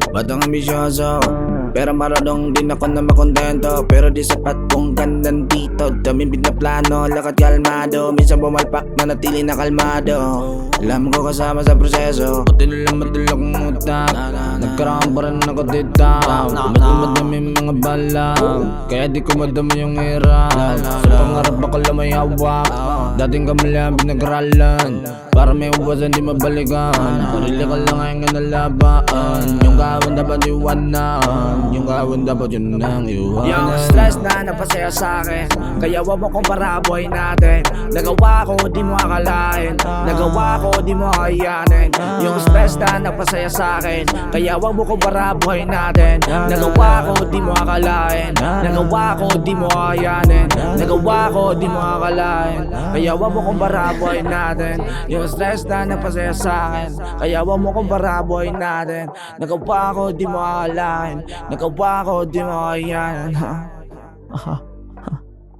Batang ambisyoso, pero marunong din ako na makontento. Pero di sapat kung gandang dito. Daming binaplano, lakad kalmado. Minsan bumalpak na natili na kalmado. Alam ko kasama sa proseso, buti nilang madala kong utang. Nagkaroon pa rin ako dito. Ba't madaming mga bala, kaya di ko madama yung hirap. Sa pangarap ako lang may hawak. Dating kami lang pinagralan, para may uwasan di mabalikan. Sarili ko lang ay nga nalabaan. Yung kawan dapat iwanan, yung kawan dapat yun ang iwanan. Yung stress na napasaya sa'kin, kaya wag mo kong paraboy natin. Nagawa ko di mo akalain, nagawa ko di mo kayanin. Yung stress na napasaya sa'kin, kaya wag mo kong paraboy natin. Nagawa ko di mo akalain, nagawa ko di mo kayanin. Nagawa ko di mo akalain, kaya wag mo kong paraboy natin. Yung stress na napasaya sa'kin, kaya wag mo kong paraboy natin. Nagawa ko di mo akalain, nagawa ko di mo kayanin.